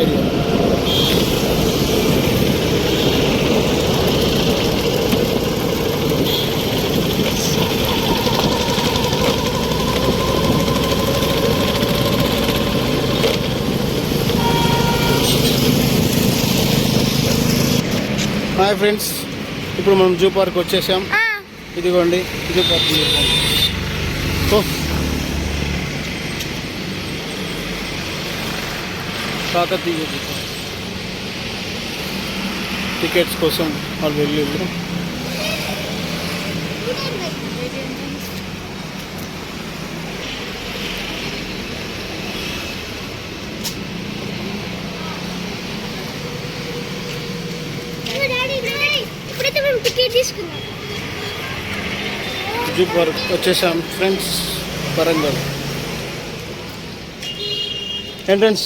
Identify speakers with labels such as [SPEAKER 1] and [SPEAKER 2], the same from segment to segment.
[SPEAKER 1] Area. Hi friends, ఇప్పుడు మనం zoo park వచ్చేసాం. ఇదిగోండి జూ పార్క్. కాకతీయ టికెట్స్ కోసం వాళ్ళు వెళ్ళి జూ పార్క్ వచ్చేసాం friends. Warangal entrance.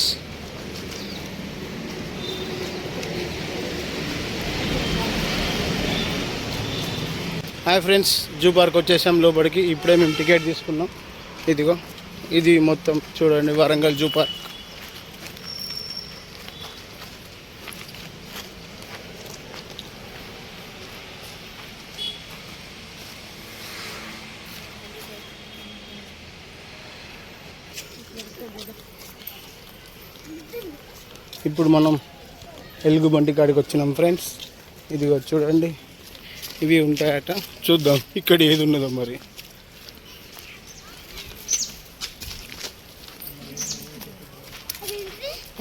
[SPEAKER 1] Hi friends, zoo park వచ్చేసాం లోపలికి. ఇప్పుడే మేము టికెట్ తీసుకున్నాం. ఇదిగో ఇది మొత్తం చూడండి వరంగల్ జూ పార్క్. ఇప్పుడు మనం ఎలుగుబంటి కాడికి వచ్చినాం ఫ్రెండ్స్. ఇదిగో చూడండి, ఇవి ఉంటాయట. చూద్దాం ఇక్కడ ఏది ఉన్నదో మరి.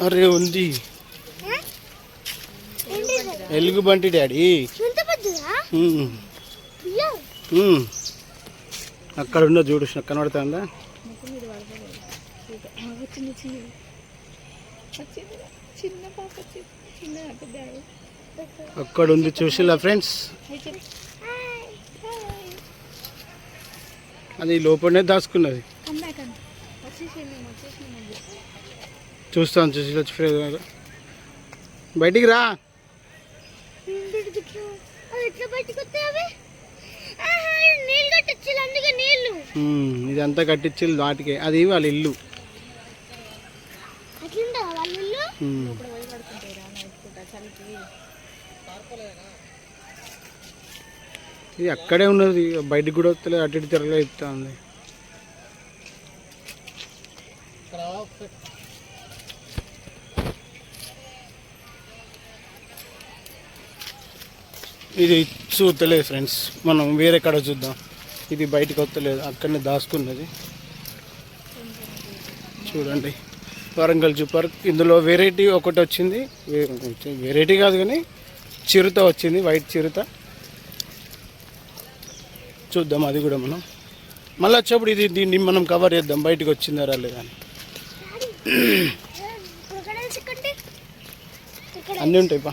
[SPEAKER 1] అరే ఉంది ఎలుగుబంటి డాడీ. అక్కడ ఉన్న చూడు, కనబడుతుందా? అక్కడ ఉంది చూసిలా ఫ్రెండ్స్. అది లోపలనే దాచుకున్నది. చూస్తాను చూసి వచ్చి బయటికి రా. ఇదంతా కట్టించి వాటికి, అది వాళ్ళ ఇల్లు. ఇది అక్కడే ఉన్నది, బయటికి కూడా వస్తలేదు. అటు ఇటు తిరగలే ఇస్తా ఉంది. ఇది చూస్తలేదు ఫ్రెండ్స్, మనం వేరే కాడ చూద్దాం. ఇది బయటకు వస్తలేదు, అక్కడనే దాచుకున్నది. చూడండి వరంగల్ జూ పార్క్. ఇందులో వెరైటీ ఒకటి వచ్చింది. వెరైటీ కాదు కానీ చిరుత వచ్చింది, వైట్ చిరుత. చూద్దాం అది కూడా మనం. మళ్ళీ వచ్చేప్పుడు దీన్ని మనం కవర్ చేద్దాం, బయటకు వచ్చిందా రాలే కానీ. అన్నీ ఉంటాయి పా.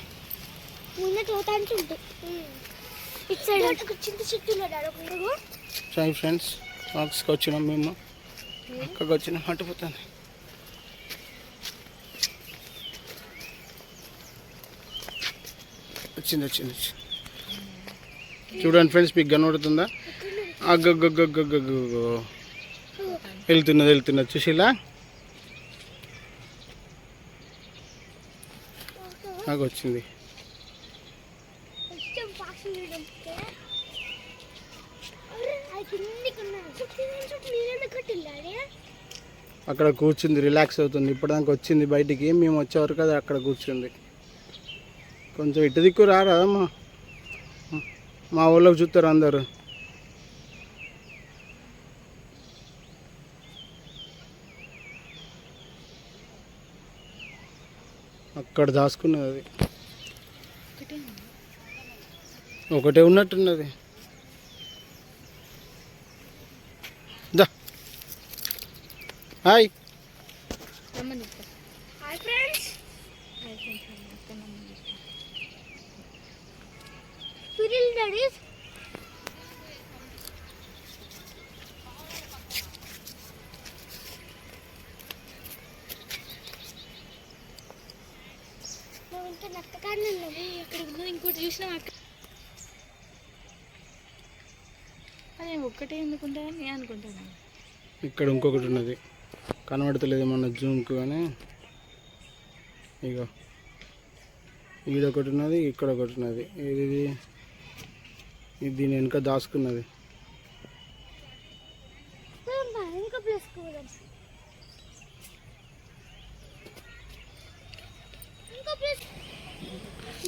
[SPEAKER 1] సాయి ఫ్రెండ్స్, పార్క్స్కి వచ్చినాం మేము. అక్కడికి వచ్చినాం, అటుపోతాను. వచ్చింది వచ్చింది. చూడండి ఫ్రెండ్స్, మీకు కనబడుతుందా? అగ్గగ్గగ్గగ్గగ్గో వెళ్తున్నది చూసిలా. నాకు వచ్చింది. అక్కడ కూర్చుంది, రిలాక్స్ అవుతుంది. ఇప్పటిదాకా వచ్చింది బయటికి, మేము వచ్చేవరకు అది అక్కడ కూర్చుంది. కొంచెం ఇటు దిక్కు రాదమ్మా, మా ఊళ్ళోకి చూస్తారు అందరు. అక్కడ దాచుకున్నది అది. ఒకటే ఉన్నట్టున్నది. దా హాయ్.
[SPEAKER 2] ఇంకోటి చూసినా అదే ఒక్కటే ఎందుకుంటా నేను అనుకుంటాను.
[SPEAKER 1] ఇక్కడ ఇంకొకటి ఉన్నది, కనబడతలేదు మన జూమ్కి కానీ. ఇగో ఈడొకటి ఉన్నది, ఇక్కడ ఒకటి ఉన్నది. ఇది దీని వెనుక దాచుకున్నది.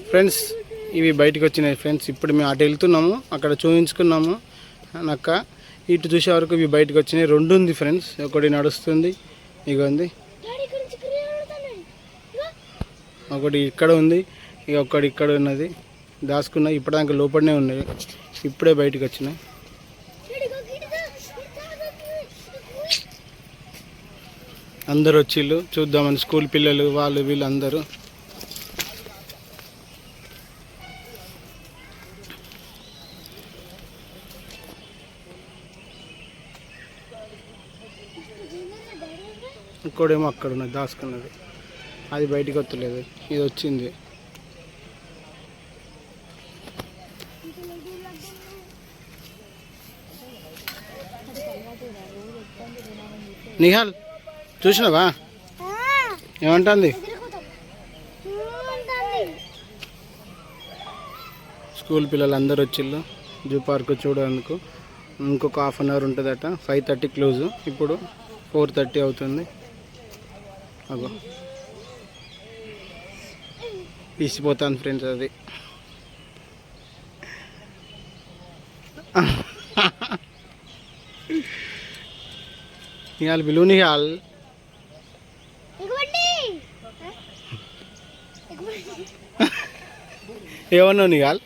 [SPEAKER 1] ఫ్రెండ్స్ ఇవి బయటకు వచ్చినాయి ఫ్రెండ్స్. ఇప్పుడు మేము అటు వెళ్తున్నాము, అక్కడ చూపించుకున్నాము నక్క. ఇటు చూసే వరకు ఇవి బయటకు వచ్చినాయి. 2 ఉంది ఫ్రెండ్స్, ఒకటి నడుస్తుంది ఇగోంది, ఒకటి ఇక్కడ ఉంది, ఇక ఒకటి ఇక్కడ ఉన్నది దాచుకున్నాయి. ఇప్పటిదాకా లోపలనే ఉన్నాయి, ఇప్పుడే బయటకు వచ్చినాయి. అందరు వచ్చిళ్ళు చూద్దామని, స్కూల్ పిల్లలు వాళ్ళు వీళ్ళు అందరూ. ఇంకోడేమో అక్కడ ఉన్నది దాచుకున్నది, అది బయటికి వస్తలేదు, ఇది వచ్చింది. నిహాల్ చూసినావా ఏమంటుంది? స్కూల్ పిల్లలు అందరు వచ్చిళ్ళు జూ పార్క్ చూడడానికి. ఇంకొక హాఫ్ అన్ అవర్ ఉంటుందట. 5:30 క్లోజ్, ఇప్పుడు 4:30 అవుతుంది. అగో తీసిపోతాను ఫ్రెండ్స్ అది. నిహాల్ బిలు, నిహాల్ ఏమన్నావు నిహాల్?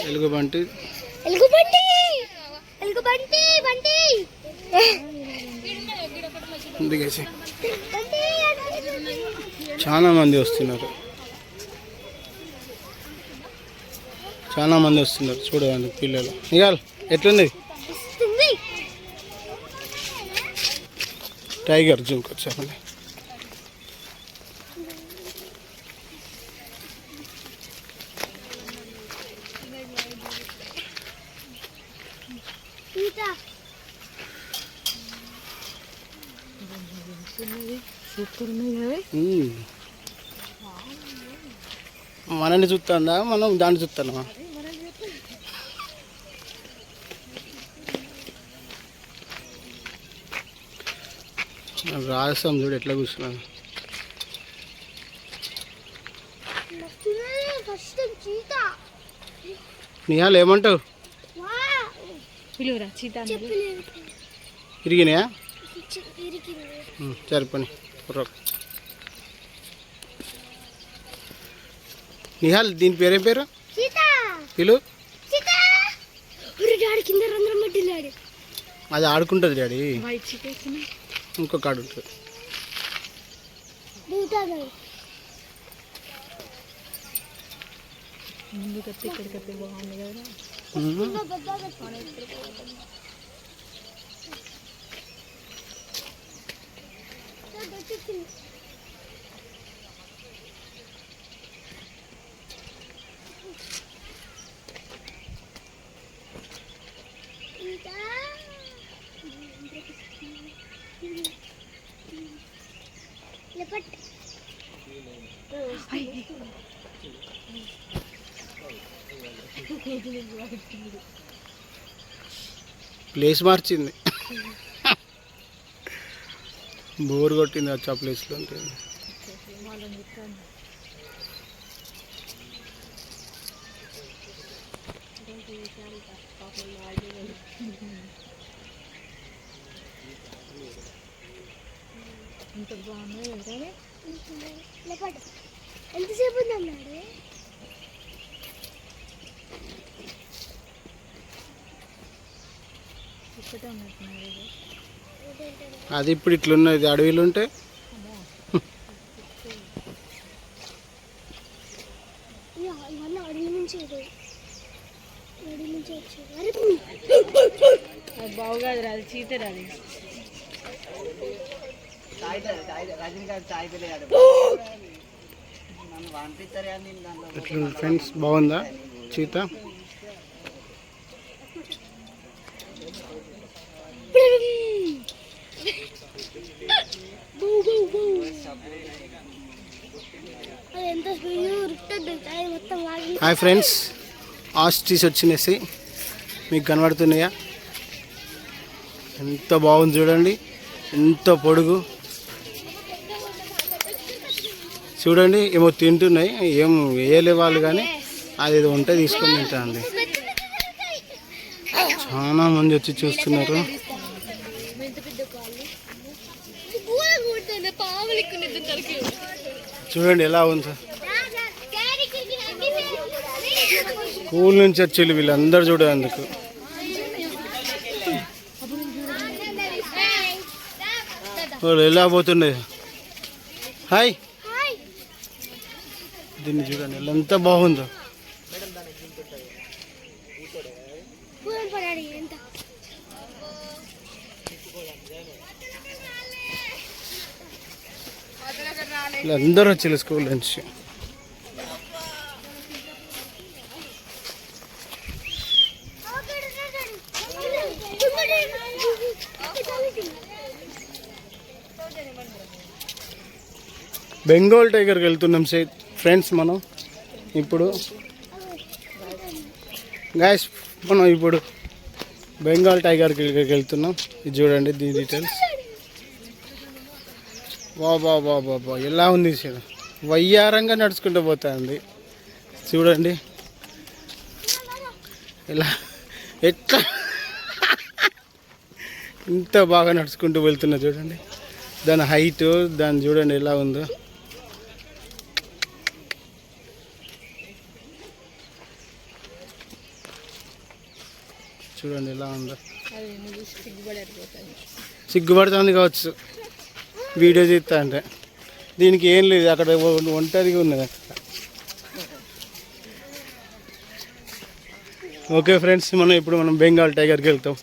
[SPEAKER 1] ఎలుగుబంటి దిగేసి చాలా మంది వస్తున్నారు, చాలా మంది వస్తున్నారు చూడండి పిల్లలు. ఇవాళ ఎట్లుంది టైగర్ జూకి వచ్చామండి. మనల్ని చూస్తుందా, మనం దాన్ని చూస్తున్నామా? రాజస్థాన్ చూడు ఎట్లా కూర్చున్నాను. నిహాల్ ఏమంటావు? ఇరిగినాయా? సరిపోయి నిహాల్ దీని పేరేం పేరు? పిలు. అది ఆడుకుంటుంది డాడీ, ఇంకొక ఆడు ఉంటుంది. ప్లేస్ మార్చింది, బోర్ కొట్టింది వచ్చి ఆ ప్లేస్లో ఉంటుంది.
[SPEAKER 2] ఎంతసేపు ఉందన్నాడు? ఒకటే ఉన్నట్టున్నారు.
[SPEAKER 1] అది ఇప్పుడు ఇట్లున్నది, అడవిలు ఉంటే
[SPEAKER 2] ఇవన్నీ అడవి నుంచి వచ్చాయి.
[SPEAKER 3] బాగుగాదు రాదు, చీత రాదు.
[SPEAKER 1] ఎట్లా ఫ్రెండ్స్, బాగుందా చీత? హాయ్ ఫ్రెండ్స్, ఆస్ట్రీస్ వచ్చినేసి మీకు కనబడుతున్నాయా? ఎంత బాగుంది చూడండి, ఎంత పొడుగు చూడండి. ఏమో తింటున్నాయి, ఏం వేయలే వాళ్ళు, కానీ అది ఏదో ఉంటే తీసుకొని తింటాండి. చాలా మంది వచ్చి చూస్తున్నారు. చూడండి ఎలా ఉంది. స్కూల్ నుంచి వచ్చి వీళ్ళందరూ చూడేందుకు. వాళ్ళు ఎలా పోతున్నాయి. హాయ్, దీన్ని చూడండి ఎంత బాగుందో. వీళ్ళందరూ వచ్చి స్కూల్ నుంచి. బెంగాల్ టైగర్కి వెళ్తున్నాం ఫ్రెండ్స్ మనం ఇప్పుడు. గాయస్, మనం ఇప్పుడు బెంగాల్ టైగర్కి వెళ్తున్నాం. ఇది చూడండి దీని డీటెయిల్స్. బాబా ఎలా ఉంది, వయ్యారంగా నడుచుకుంటూ పోతుంది చూడండి. ఎలా ఎట్లా ఇంత బాగా నడుచుకుంటూ వెళ్తున్నా చూడండి. దాని హైట్ దాన్ని చూడండి ఎలా ఉందో. చూడండి ఎలా ఉందో. సిగ్గుపడుతుంది కావచ్చు వీడియో తీస్తా అంటే. దీనికి ఏం లేదు, అక్కడ ఒంటరిగా ఉన్నది అక్కడ. ఓకే ఫ్రెండ్స్, మనం బెంగాల్ టైగర్కి వెళ్తాం.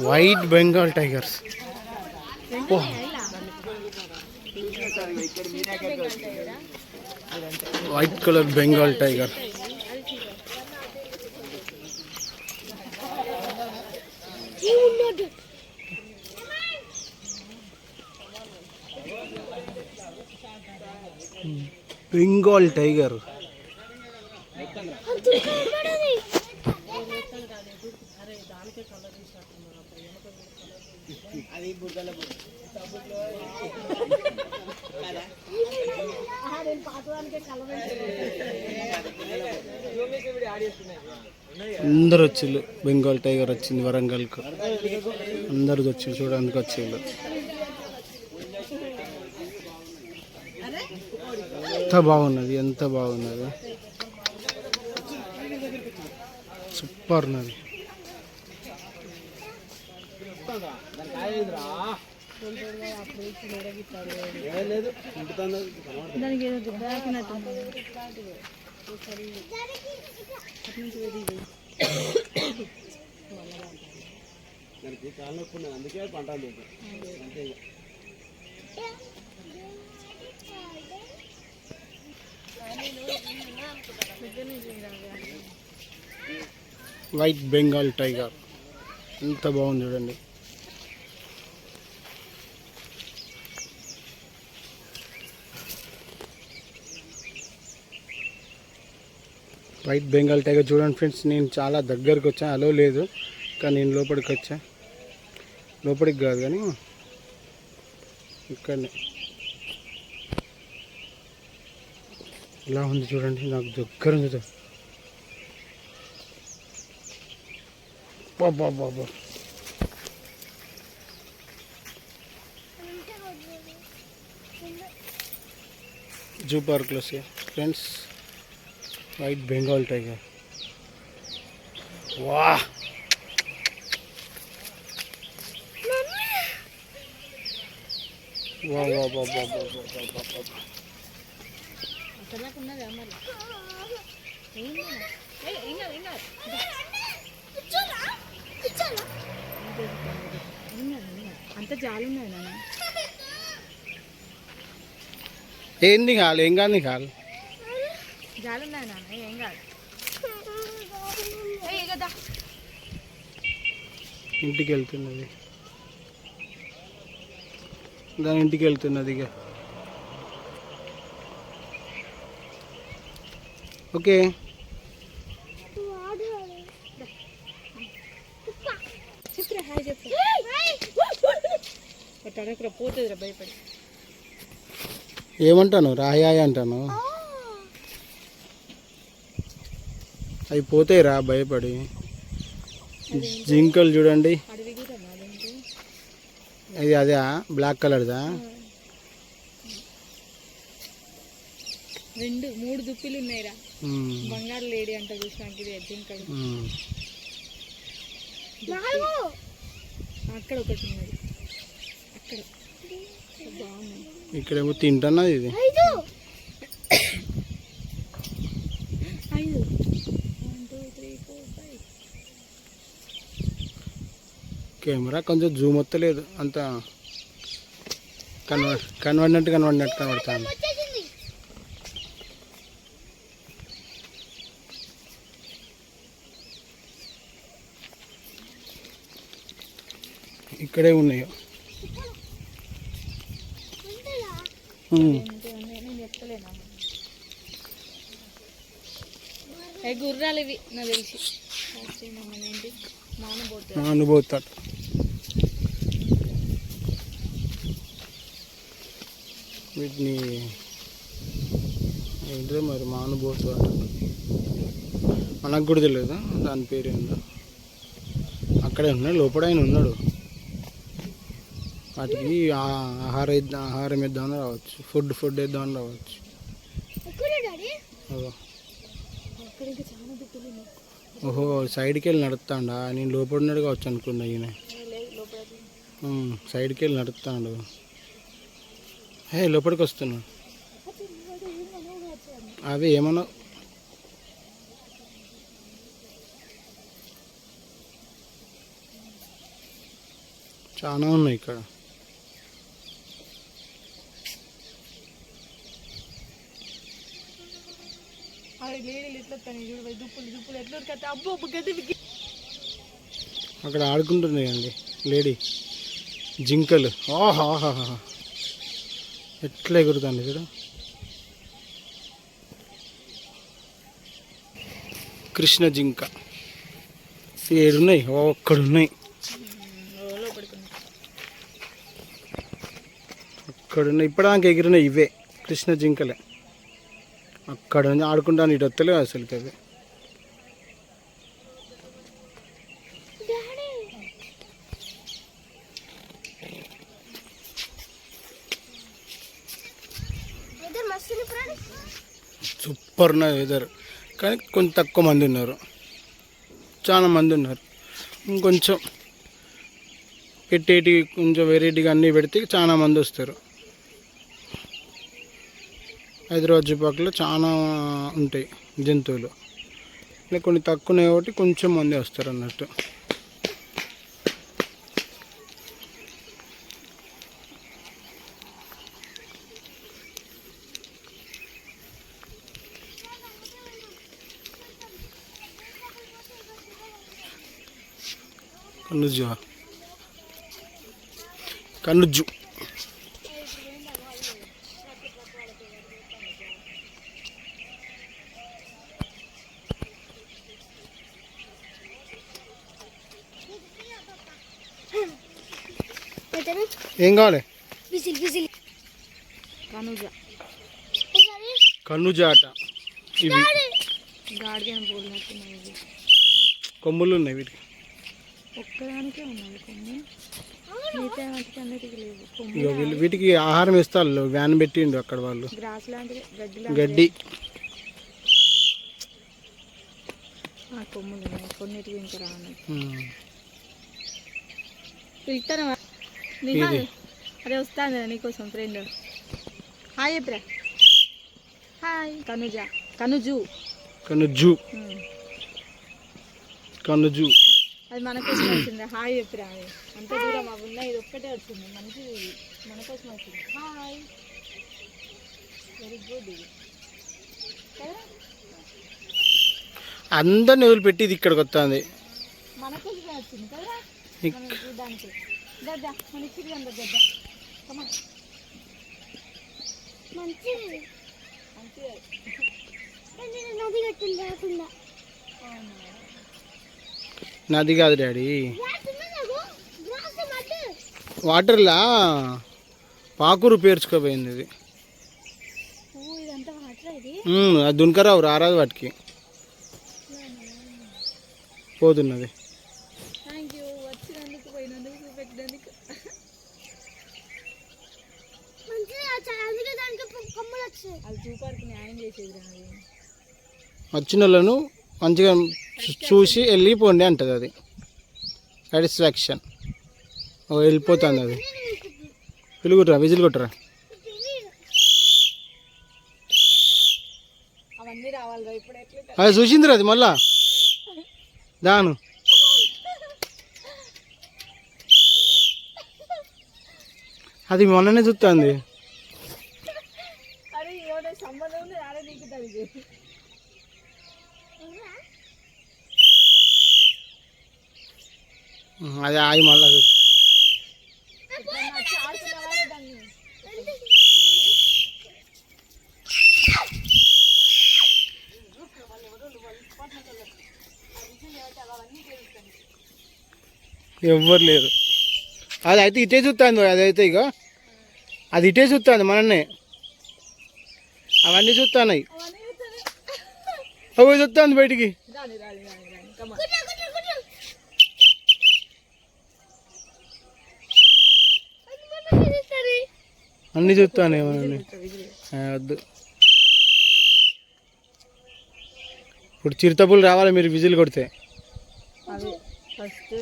[SPEAKER 1] White Bengal tigers. White colour Bengal tiger. Bengal tiger అందరు వచ్చిళ్ళు. బెంగాల్ టైగర్ వచ్చింది వరంగల్కు, అందరు వచ్చి చూడడానికి వచ్చిళ్ళు. ఎంత బాగున్నది, ఎంత బాగున్నది, సూపర్ ఉన్నది. అందుకే పంట వైట్ బెంగాల్ టైగర్ ఎంత బాగుంది చూడండి. వైట్ బెంగాల్ టైగర్ చూడండి ఫ్రెండ్స్. నేను చాలా దగ్గరకు వచ్చా, అలో లేదు, కానీ నేను లోపలికి వచ్చా. లోపలికి కాదు కానీ ఇక్కడనే. ఇలా ఉంది చూడండి, నాకు దగ్గర ఉంది. బాబా జూ పార్క్లో ఫ్రెండ్స్ వైట్ బెంగాల్ టైగర్. వా వా వా వా వా వా వా వా.
[SPEAKER 3] అంత జాలి ఉన్నది నాన్న.
[SPEAKER 1] ఏంది కాదు, ఏం కాదు, నీకు కాదు.
[SPEAKER 3] జాలి ఉన్నది నాన్న, ఏం కాదు. కదా
[SPEAKER 1] ఇంటికి వెళ్తున్నది, దాని ఇంటికి వెళ్తున్నది ఇక. ఓకే
[SPEAKER 3] చెప్పురా, హాయ్ చెప్పు. అక్కడ పోతుందిరా భయపడి.
[SPEAKER 1] ఏమంటాను, రాయాయి అంటాను. అవి పోతాయి రా భయపడి. జింకలు చూడండి,
[SPEAKER 3] అడవి కూడా నాదేంటి.
[SPEAKER 1] ఇది అదే బ్లాక్ కలర్దా.
[SPEAKER 3] 2-3 దుప్పిలు ఉన్నాయిరా. బంగారు లేడీ అంట చూసినాక ఇది జింకలు. అక్కడ ఒకటి ఉన్నది, అక్కడ బాగున్నాయి.
[SPEAKER 1] ఇక్కడేమో తింటున్నది ఇది.
[SPEAKER 3] 5 1 2 3 4 5.
[SPEAKER 1] కెమెరా కొంచెం జూమ్ వస్తలేదు, అంత కనబడినట్టు కనబడుతుంది. ఇక్కడే ఉన్నాయో.
[SPEAKER 3] నేను చెప్తలేనా. గుర్రాలు ఇవి నాకు తెలిసి. ఏంటి
[SPEAKER 1] మానుబోతాడు. వీటిని ఏంటో మరి మానుబోతాడు, మనకు కూడా తెలియదు దాని పేరు ఏందో. అక్కడే ఉన్నాడు, లోపల ఆయన ఉన్నాడు. వాటికి ఆహారం ఇద్దామని రావచ్చు, ఫుడ్ ఇద్దామని రావచ్చు. ఓహో, సైడ్కి వెళ్ళి నడుస్తాడా. నేను లోపల ఉన్నాడు కావచ్చు అనుకున్నా. ఈయన సైడ్కి వెళ్ళి నడుస్తాడు. లోపలికి వస్తున్నాడు. అవి ఏమన్నా చాలా ఉన్నాయి ఇక్కడ. అక్కడ ఆడుకుంటున్నాయండి లేడీ జింకలు. ఆహాహా, ఎట్లా ఎగురుతుంది ఇక్కడ. కృష్ణ జింక 7 ఉన్నాయి, ఒక్కడున్నాయి. అక్కడున్నాయి, ఇప్పటిదాకా ఎగిరినాయి ఇవే కృష్ణ జింకలే. అక్కడ నుంచి ఆడుకుంటాను, ఇటు వస్తలేవు అసలు. అవి సూపర్ ఉన్నది వెదర్, కానీ కొంచెం తక్కువ మంది ఉన్నారు. చాలా మంది ఉన్నారు. ఇంకొంచెం పెట్టేటి కొంచెం వెరైటీగా అన్నీ పెడితే చాలా మంది వస్తారు. హైదరాబాద్ చుట్టుపక్కల చాలా ఉంటాయి జంతువులు, ఇలా కొన్ని తక్కువ ఉన్నాయి కాబట్టి కొంచెం మంది వస్తారు అన్నట్టు. కనుజు ఏం కావాలి? కనుజా అట. ఇవి కొమ్ములు ఉన్నాయి వీటికి.
[SPEAKER 3] ఒక్కదానికే ఉన్నది కొమ్ము, మిగతా వాటికి అన్నిటికీ లేవు.
[SPEAKER 1] ఇక వీటికి ఆహారం ఇస్తారు, వ్యాన్ పెట్టిండు అక్కడ వాళ్ళు.
[SPEAKER 3] గ్రాస్ లాంటిది,
[SPEAKER 1] గడ్డి.
[SPEAKER 3] ఆ కొమ్ములు ఉన్నాయి, కొన్నిటికి ఇంకా రాను.
[SPEAKER 1] ఉమ్.
[SPEAKER 3] పిలుస్తాను నిహాల్.
[SPEAKER 1] ఇది.
[SPEAKER 3] అదే వస్తాను నీకోసం ఫ్రెండ్. హాయ్ చెప్పరా. హాయ్ కనుజ. కనుజు.
[SPEAKER 1] కనుజు. కనుజు.
[SPEAKER 3] అది మన కోసం వచ్చింది. హాయ్ చెప్పరా. అది అంత దూరం అవి ఉన్నాయి, ఇది ఒక్కటే వచ్చింది మంచిది. ఇది మన కోసం వచ్చింది. హాయ్. వెరీ గుడ్ ఇది కదా.
[SPEAKER 1] అందరిని వదిలిపెట్టి ఇది ఇక్కడికి వస్తుంది.
[SPEAKER 3] మన కోసమే వచ్చింది కదా మనం చూడడానికి. గద్ద మన ఇచ్చింది అంత గద్ద. కమా
[SPEAKER 2] మంచిది.
[SPEAKER 3] మంచిది.
[SPEAKER 2] కానీ నేను నది కట్టింది రాకుండా.
[SPEAKER 1] నాది కాదు డాడీ,
[SPEAKER 2] గ్లాస్ ఉంది నాకు. గ్లాస్ మట్టి.
[SPEAKER 1] వాటర్లా పాకురు పేర్చుకోపోయింది ఇది.
[SPEAKER 2] ఓ ఇదంతా వాటర్ ఇది.
[SPEAKER 1] అది దునకరావు, రారాదు వాటికి, పోతున్నది.
[SPEAKER 3] థ్యాంక్ యూ వచ్చినందుకు పోయినందుకు చూపెట్టినందుకు.
[SPEAKER 2] మంచిది అందుకే దానికి కొమ్మలు వచ్చాయి.
[SPEAKER 3] అది చూపానికి న్యాయం చేసేది రాదు.
[SPEAKER 1] వచ్చిన వాళ్ళను మంచిగా చూసి వెళ్ళిపోండి అంటది అది. సాటిస్ఫాక్షన్. వెళ్ళిపోతుంది అది. పిలుగుట్రా, విజిల్ కొట్టరా.
[SPEAKER 3] అవన్నీ రావాలి ఇప్పుడు ఎట్లా.
[SPEAKER 1] అది చూసిందిరా అది మళ్ళా దాను. అది మొన్ననే చూస్తుంది.
[SPEAKER 3] అరే ఏదో సంబంధం ఉంది అరే నీకు దానికి.
[SPEAKER 1] అది ఆగి మళ్ళా చూస్తుంది.
[SPEAKER 3] ఆడుకున్నవారే దాన్ని.
[SPEAKER 1] ఎవ్వరు లేరు. అది అయితే ఇటే చూస్తుంది. అదైతే ఇక అది ఇటే చూస్తుంది మనన్నే. అవన్నీ చూస్తున్నాయి. అవి చూస్తుంది బయటికి.
[SPEAKER 3] రాని రాని రాని రాని కమా.
[SPEAKER 1] అన్నీ చూస్తాను ఏమన్నా. వద్దు, ఇప్పుడు చిరుతపులు రావాలి మీరు విజిల్ కొడితే.
[SPEAKER 3] అవి ఫస్ట్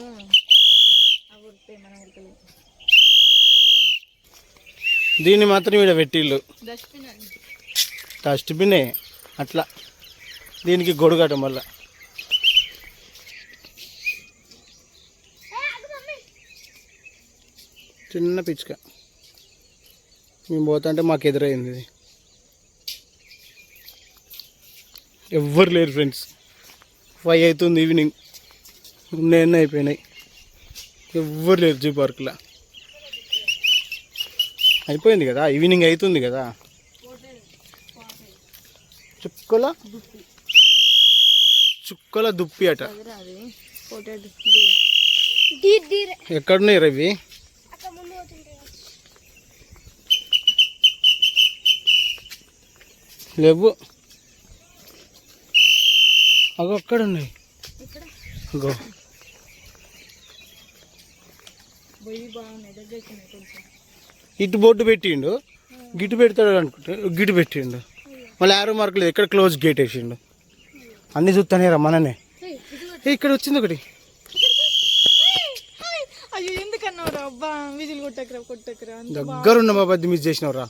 [SPEAKER 3] అవి ఉడతాయి మనం ఉడకలేదు.
[SPEAKER 1] దీన్ని మాత్రం ఇక్కడ పెట్టిళ్ళు.
[SPEAKER 3] డస్ట్బిన్ అండి.
[SPEAKER 1] డస్ట్బినే అట్లా. దీనికి గొడుగటం వల్ల చిన్న పిచ్చుక మేము పోతుంటే మాకు ఎదురైంది ఇది. ఎవ్వరు లేరు ఫ్రెండ్స్. 5 అవుతుంది ఈవినింగ్. ఎన్ని అయిపోయినాయి. ఎవ్వరు లేరు జూ పార్క్లో. అయిపోయింది కదా, ఈవినింగ్ అవుతుంది కదా. చుక్కల దుప్పి అట.
[SPEAKER 3] అది పొటాటో
[SPEAKER 1] ఎక్కడున్నాయి రవి?
[SPEAKER 2] అక్కడ ముందు పోతుంటే
[SPEAKER 1] లేవు. అగో అక్కడ ఉన్నాయి. అగో
[SPEAKER 3] బొయ్యి బాగున్నాయి, దగ్గరికి ఉన్నాయి కొంచెం.
[SPEAKER 1] ఇటు బోర్డు పెట్టిండు, గిటు పెడతాడు అనుకుంటే గిటు పెట్టిండు. మళ్ళీ ఆరో మార్కులు ఎక్కడ క్లోజ్ గేట్ వేసిండు. అన్నీ చూస్తానే రా మననే. ఇక్కడ వచ్చింది ఒకటి.
[SPEAKER 3] అయ్యో ఎందుకన్నావురా అబ్బా. విజిల్ కొట్టకరా కొట్టకరా.
[SPEAKER 1] దగ్గరున్న బాబద్ది మిస్ చేసినవరా.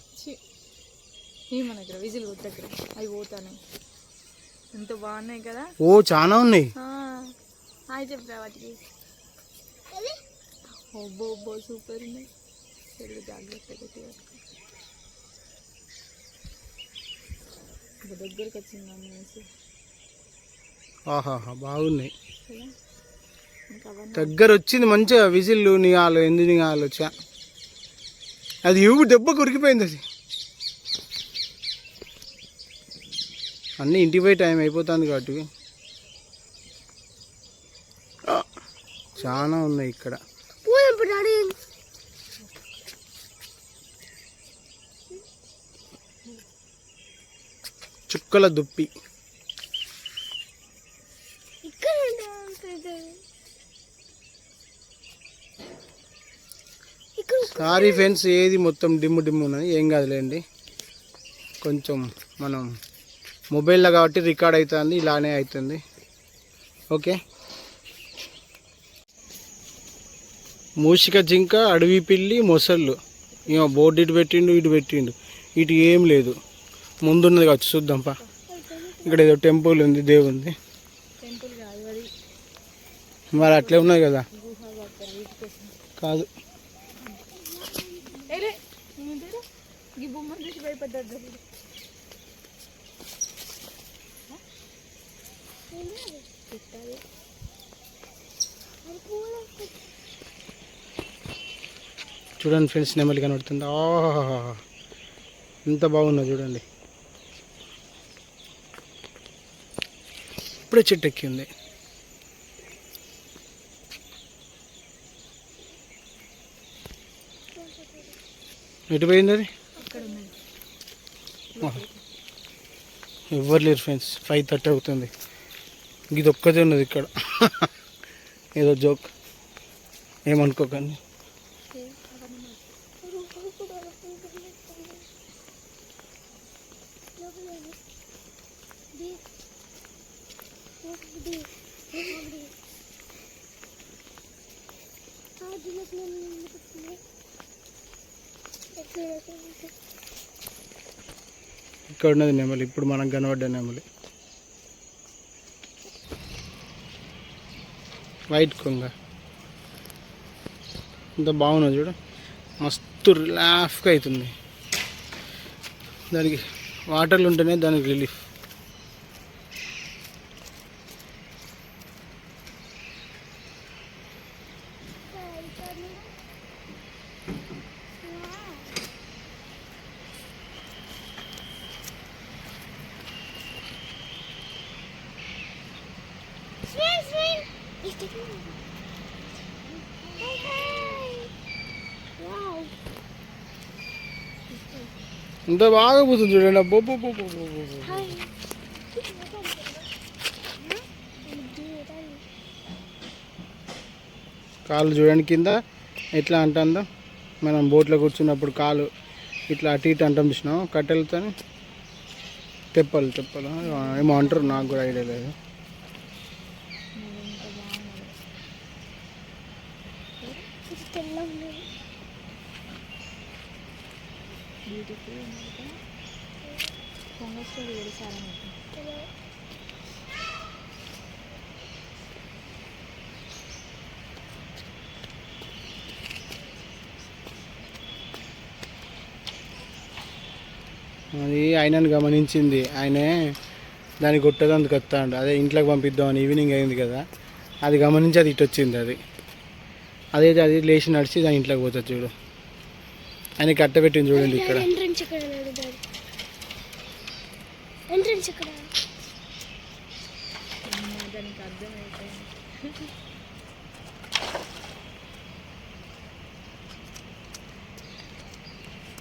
[SPEAKER 3] ఏమనకరా విజిల్ కొట్టకరా. అవి పోతాను. ఎంత బాగున్నాయి కదా.
[SPEAKER 1] ఓ చాలా ఉన్నాయి.
[SPEAKER 3] హాయ్ చెప్పరా వాటికి. ఒబ్బో ఒబ్బో సూపర్ ఉన్నాయి. సరే జాగ్రత్తగా దగ్గరికి వచ్చింది అనేసి.
[SPEAKER 1] ఆహాహా బాగున్నాయి.
[SPEAKER 3] కదా ఇంకా అవన్నీ
[SPEAKER 1] దగ్గర వచ్చింది మంచిగా. విజిల్ నిగాలు ఎందుకు నిగాలు వచ్చా. అది ఇవి దెబ్బ కొరికిపోయింది అది. అన్నీ ఇంటికి పోయి టైం అయిపోతుంది కాబట్టి చాలా ఉన్నాయి ఇక్కడ. చుక్కల దుప్పి. సారీ ఫ్రెండ్స్, ఏది మొత్తం డిమ్ము డిమ్ము ఉన్నది. ఏం కాదులేండి, కొంచెం మనం మొబైల్లో కాబట్టి రికార్డ్ అవుతుంది, ఇలానే అవుతుంది. ఓకే. మూషిక జింక, అడవి పిల్లి, మొసళ్ళు. ఏమో బోర్డు ఇటు పెట్టిండు, ఇటు పెట్టిండు. ఇటు ఏం లేదు. ముందున్నది కావచ్చు, చూద్దాంపా. ఇక్కడ ఏదో టెంపుల్ ఉంది, దేవుంది.
[SPEAKER 3] టెంపుల్ కాదు అది,
[SPEAKER 1] మరి అట్లే ఉన్నది కదా. కాదు,
[SPEAKER 3] ఈ బొమ్మను చూసి భయపడ్డాడు.
[SPEAKER 1] చూడండి ఫ్రెండ్స్, నెమలి కనబడుతుంది. ఎంత బాగుందో చూడండి. ఇప్పుడే చెట్టు ఎక్కి ఉంది. ఎటు పోయింది అది? ఎవ్వరు లేరు ఫ్రెండ్స్, 5:30 అవుతుంది. ఇది ఒక్కదే ఉన్నది ఇక్కడ. ఏదో జోక్, ఏమనుకోకండి. ఇక్కడ ఉన్నది నెమలి, ఇప్పుడు మనకు కనబడ్డ నెమలి. వైట్ కొంగ. ఇంత బాగున్నది చూడ, మస్తు రిలాక్స్గా అవుతుంది. దానికి వాటర్లు ఉంటేనే దానికి రిలీఫ్. ఇంత బాగా పోతుంది చూడండి. అబ్బో కాళ్ళు చూడండి కింద ఎట్లా అంటుందో. మనం బోట్లో కూర్చున్నప్పుడు కాలు ఇట్లా అటు ఇటు అంటాం చూసినాం కట్టెలతో. తెప్పలు ఏమో అంటారు, నాకు కూడా ఐడియా లేదు. అది ఆయనను గమనించింది. ఆయనే దాన్ని కొట్టేదందుకు వస్తాడు. అదే ఇంట్లోకి పంపిద్దామని ఈవినింగ్ అయింది కదా, అది గమనించి అది ఇటు వచ్చింది. అది లేచి నడిచి దాని ఇంట్లోకి పోతుంది చూడు. ఆయన కట్టబెట్టింది చూడండి ఇక్కడ.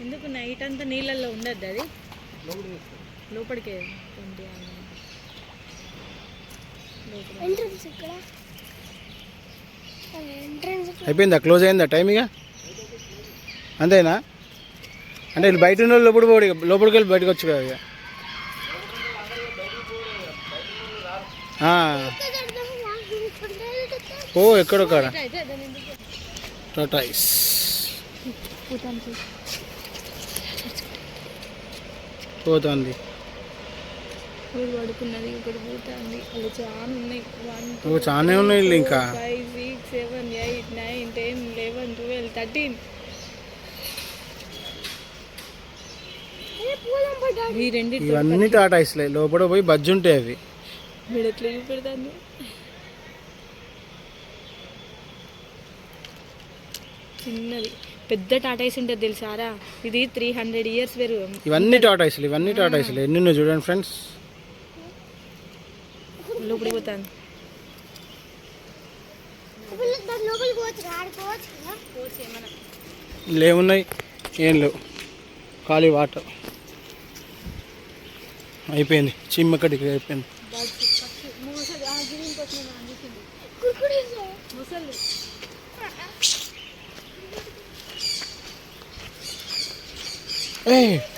[SPEAKER 3] ఎందుకు నైట్ అంతా నీళ్ళల్లో ఉండద్దు, అది లోపలికే
[SPEAKER 1] అయిపోయిందా? క్లోజ్ అయిందా టైం? ఇక అంతేనా? అంటే వీళ్ళు బయట ఉన్న లోపలికి వెళ్ళి బయటకు వచ్చు కదా. ఇక ఓ ఎక్కడో కాడ టాటాయిస్ పోతుంది.
[SPEAKER 3] పడుకున్నది, ఒకటి పోతుంది. అలా చాలా ఉన్నాయి.
[SPEAKER 1] చాలా ఉన్నాయి ఇంకా.
[SPEAKER 3] 5, 6, 7, 8, 9, 10, 11, 12, 13.
[SPEAKER 1] ఇవన్నీ టాటాయిస్లే. లోపల పోయి బజ్జి ఉంటాయి అవి.
[SPEAKER 3] మీరు ఎట్లా చూపెడతాను? చిన్నది పెద్ద టాటాయిస్ ఉంటుంది తెలుసారా, ఇది 300 years వేరు.
[SPEAKER 1] ఇవన్నీ టాటాయిస్లు. ఎన్ని ఉన్నాయి చూడండి ఫ్రెండ్స్.
[SPEAKER 3] లోపలికి పోతాను.
[SPEAKER 1] లేవున్నాయి, ఏం లేవు, ఖాళీ వాటర్. అయిపోయింది, చిమ్మకడికి అయిపోయింది.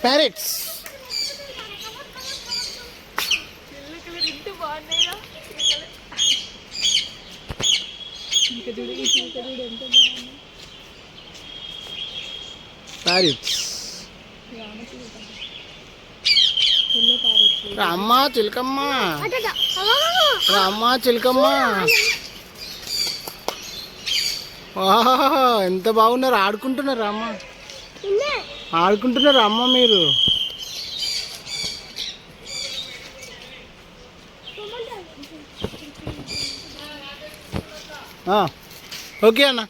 [SPEAKER 1] Parrots parrots. రామ్మ చిలకమ్మ, రామ్మ చిలకమ్మ. ఎంత బాగున్నారు, ఆడుకుంటున్నారా అమ్మ? ఆడుకుంటున్నారా అమ్మ మీరు? ఓకే అన్న.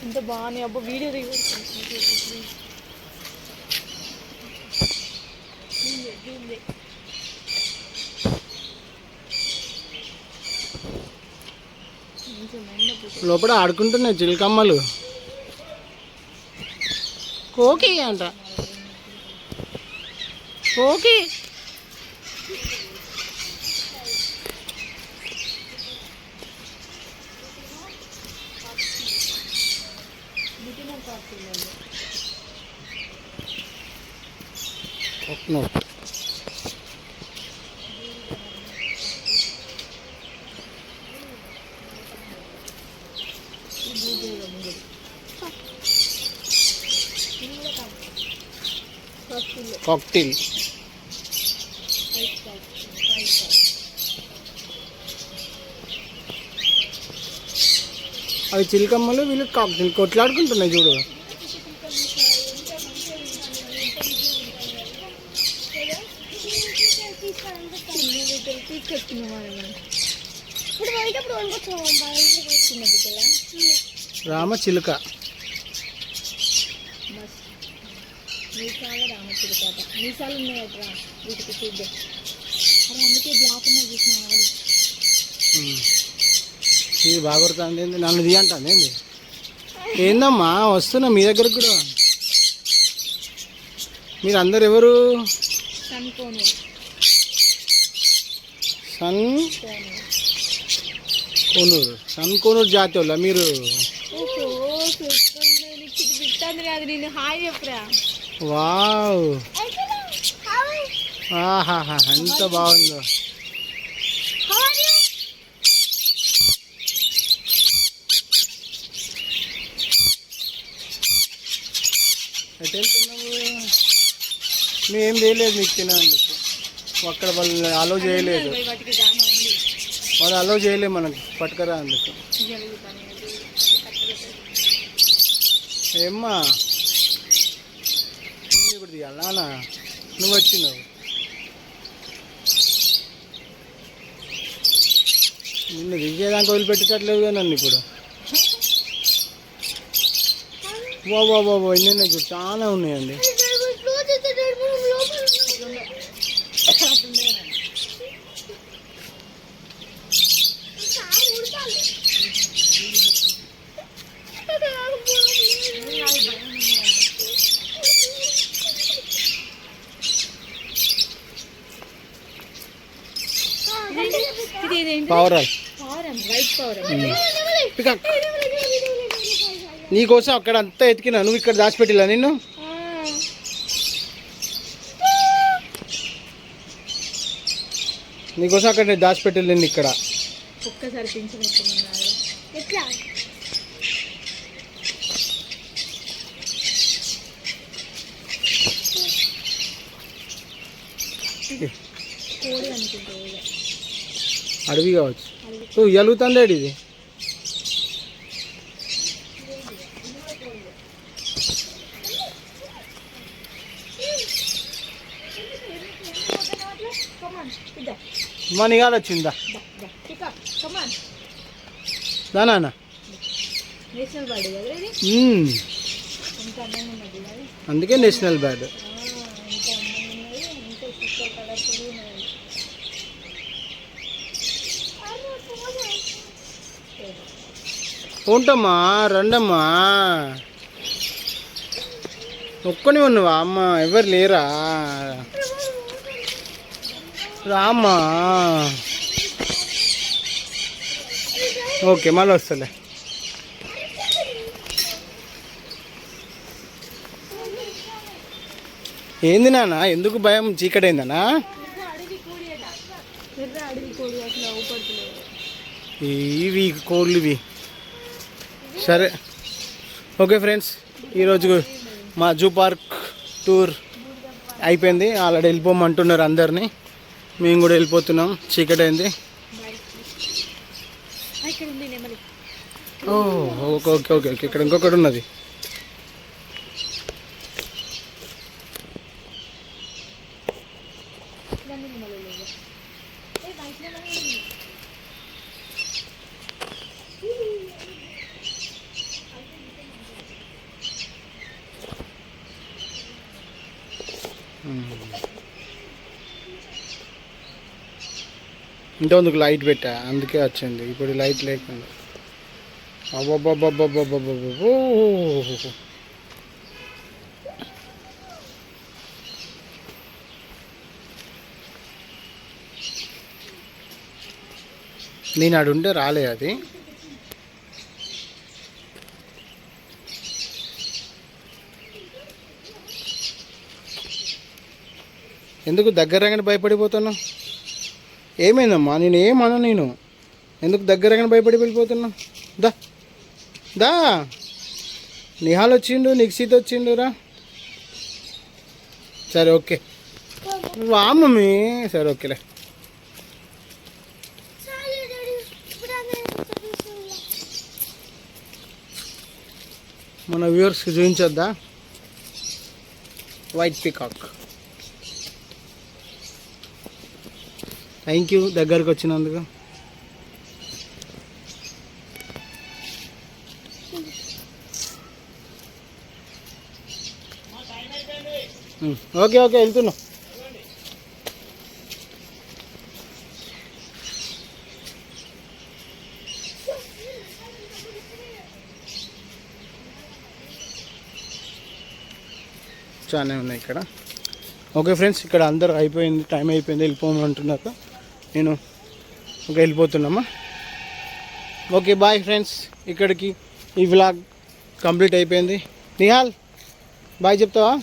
[SPEAKER 3] ఎంత బాగున్నాయి అబ్బా, వీడియో
[SPEAKER 1] లోపల ఆడుకుంటున్నాయి చిలకమ్మలు. కోకి అంట, కోకి. కాక్టైల్. అవి చిలకమ్మలు, వీళ్ళు కాక్టైల్. కొట్లాడుకుంటున్నాయి చూడు. రామ చిలుక.
[SPEAKER 3] మీసాల రామచిలుకాట. మీసాలు ఉన్నాయట్రా వీటికి చూద్దాం. అరే అందుకే బ్లాక్ ఉన్నాయి చూసినా.
[SPEAKER 1] ఇది బాగా కొడుతుంది. ఏంది నన్ను తీయంటాను? ఏంది ఏందమ్మా? వస్తున్నా మీ దగ్గరకు కూడా. మీరు అందరు ఎవరు? సన్ కోనూరు. సన్ కోనూరు జాతి వాళ్ళ మీరు?
[SPEAKER 3] నేను హాయ్ చెప్పరా.
[SPEAKER 1] వావ్, ఆహాహా, ఎంత బాగుందో. ఎటు వెళ్తున్నావు? మేం చేయలేదు మీకు తినందుకు. అక్కడ వాళ్ళు అలో చేయలేదు, వాళ్ళు అలో చేయలేదు మనకు పట్టుకరా అందుకు. ఏమ్మా ఇప్పుడు తీయాలా? నువ్వు వచ్చినావు. నిన్ను దిగేదాకా వదిలిపెట్టట్లేదు కదా నన్ను ఇప్పుడు. బాబా ఎన్ని చూడు, చాలా ఉన్నాయండి. పావురాలు. నీకోసం అక్కడ అంతా ఎతికినా, నువ్వు ఇక్కడ దాచిపెట్టిలా నిన్ను? నీకోసం అక్కడ నేను దాచిపెట్టలేను ఇక్కడ.
[SPEAKER 3] ఒక్కసారి
[SPEAKER 1] అడవి కావచ్చు. నువ్వు ఎలుగుతుందేడి ఇది? మనీ కాదు వచ్చిందా? దానా అందుకే నేషనల్ బర్డ్. ఉంటామ్మా, రండమ్మా. ఒక్కని ఉన్నావా అమ్మ? ఎవరు లేరా? రామ్మా. ఓకే, మళ్ళీ వస్తలే. ఏంది నాన్న, ఎందుకు భయం? చీకటైందనా? ఇవి కోళ్ళు ఇవి సరే ఓకే ఫ్రెండ్స్, ఈరోజు మా జూ పార్క్ టూర్ అయిపోయింది. ఆల్రెడీ వెళ్ళిపోమంటున్నారు అందరినీ, మేము కూడా వెళ్ళిపోతున్నాం. చీకటి అయింది.
[SPEAKER 3] ఇక్కడ ఉంది నెమలి.
[SPEAKER 1] ఓకే ఓకే ఓకే ఓకే ఇక్కడ ఇంకొకటి ఉన్నది. ఇంతకు లైట్ పెట్టా, అందుకే వచ్చింది. ఇప్పుడు లైట్ లేకుండా అబ్బబ్బబ్బబ్బబ్బబ్బబ్బో. నేను ఆడుంటే రాలే అది. ఎందుకు దగ్గరగానే భయపడిపోతున్నా? ఏమైందమ్మా? నేను ఏమన్నా, నేను ఎందుకు దగ్గరగానే భయపడి వెళ్ళిపోతున్నా? దా దా నిహాల్ వచ్చిండు, నిక్షిత్ వచ్చిండురా. సరే ఓకే వా మమ్మీ. సరే ఓకేలే. మన వ్యూవర్స్కి చూపించొద్దా వైట్ పీకాక్? థ్యాంక్ యూ దగ్గరకు వచ్చినందుకు. ఓకే ఓకే వెళ్తున్నా. చాలా ఉన్నాయి ఇక్కడ. ఓకే ఫ్రెండ్స్, ఇక్కడ అందరూ అయిపోయింది, టైం అయిపోయింది, వెళ్ళిపోమంటున్నారు. నేను ఇంకా వెళ్ళిపోతున్నామా. ఓకే బాయ్ ఫ్రెండ్స్, ఇక్కడికి ఈ వ్లాగ్ కంప్లీట్ అయిపోయింది. నిహాల్ బాయ్ చెప్తావా?